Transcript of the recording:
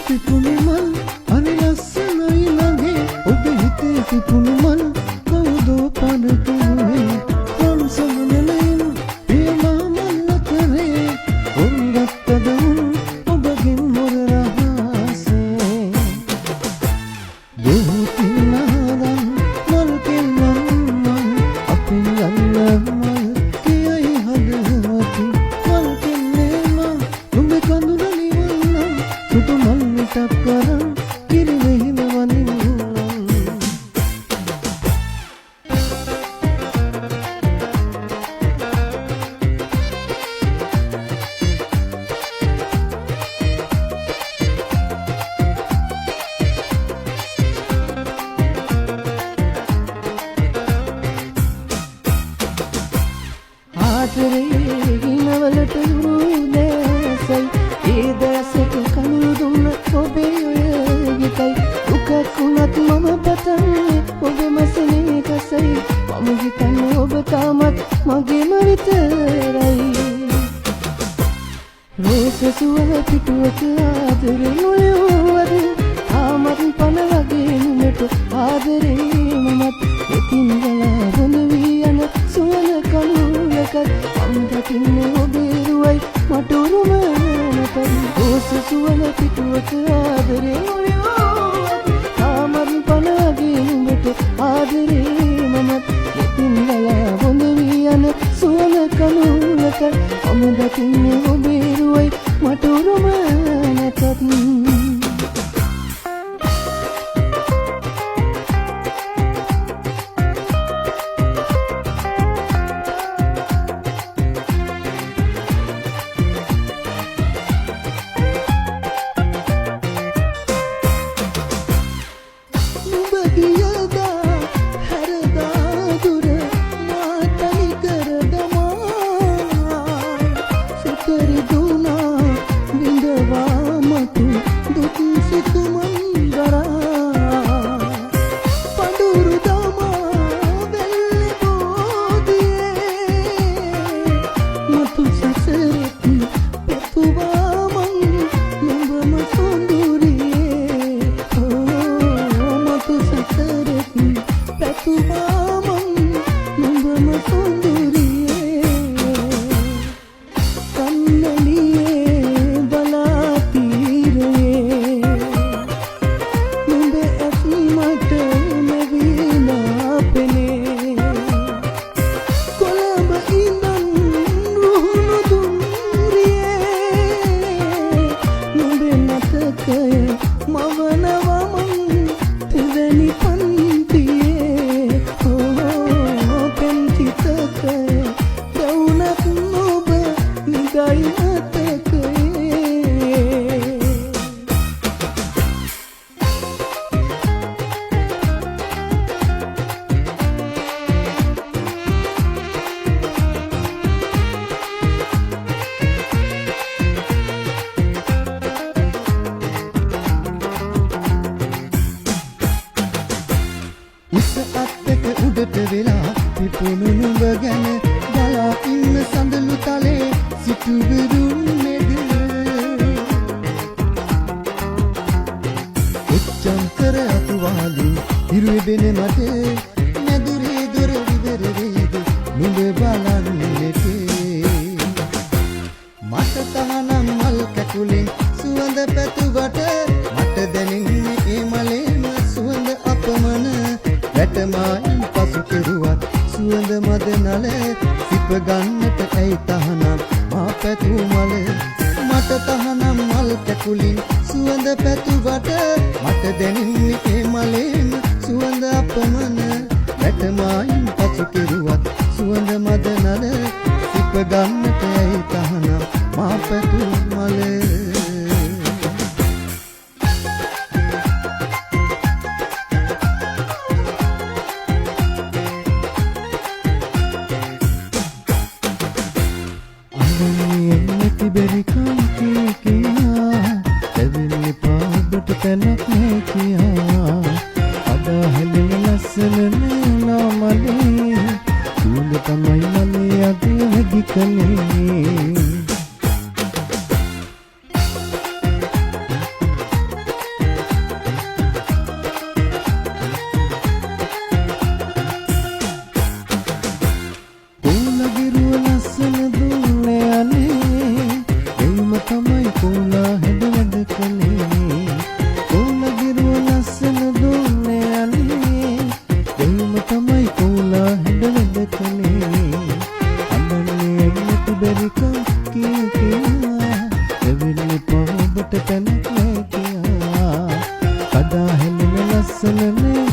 පිපුණු මල් අනි ලස්සනයි ළඟේ ඔබ හිතේ පිපුණු මල් කවුදෝ පනතුනේ රන් සමනලෙන් පියමා මල්ල කරේ ඔංගත්තද ඔබගෙන් මොර රහසේ දෙහුතිනාරන් මල් කෙල්ලන් මල් අපි යන්න මල් කියයි හදවති මල් කෙල්ලේ මා ඔබ කඳුන නිවන්නම් සුදු මල් මිටක් කරන් කිරි මෙහිම වනින්නම් ආදරේ හිනවලට දුරුනේසයි ඒ දැසට කඳුළු දුන්න ඔබේ ගිතයි දුකක් වුණත් මම පතන්නේ ඔබම සෙනෙහසයි මම හිතන්නේ ඔබ තාමත් මගේම විතරයි රෝස සුවඳ පිටුවක ආදරේ නොයවද තාමත් පන වගේ නුඹට ආදරේ මමත් එතින් ගලා බොඳ වී යන සුවඳ කණුලක මම දකින්නේ ඔබේ රුවයි මට උරුම නැත රෝස සුවඳ පිටුවක ආදරේ නොයවද තාමත් පන වගේ නුඹට ආදරේ මමත් එතින් ගලා බොඳ වී යන සුවඳ කණුලක මම දකින්නේ ඔබේ රුවයි මට උරුම නැත වෙලා පිපුණු නුඹ ගැන බලා ඉන්න සඳලු තලේ සිටු විරුන් මෙද උච්චම් කර අතුවාලි හිරුවේ බෙන මට නැදුරේ දොර විවර වේද නුඹ බලන්නට මට තහනම් මල් කැකුලෙන් සුවඳ පැතුවට මට දැනෙන්නේ ඒ මලේම සුවඳ අපමණ වැටමායින් පසු කෙරුවත් සුවඳ මද නල සිප ගන්නට ඇයි තහනම් මා පැතු මල මට තහනම් මල් කැකුලින් සුවඳ පැතුවට මට දැනෙන්නේ ඒ මලේම සුවඳ අපමණ වැටමායින් පසු කෙරුවත් සුවඳ මද නල සිප ගන්නට ඇයි තහනම් මා පැතු මල Berikan kikia, tebini pabut tenak kikia. Ada helin lasan na male, tulu tamai male adi hadi kale. ලස්සන නෑ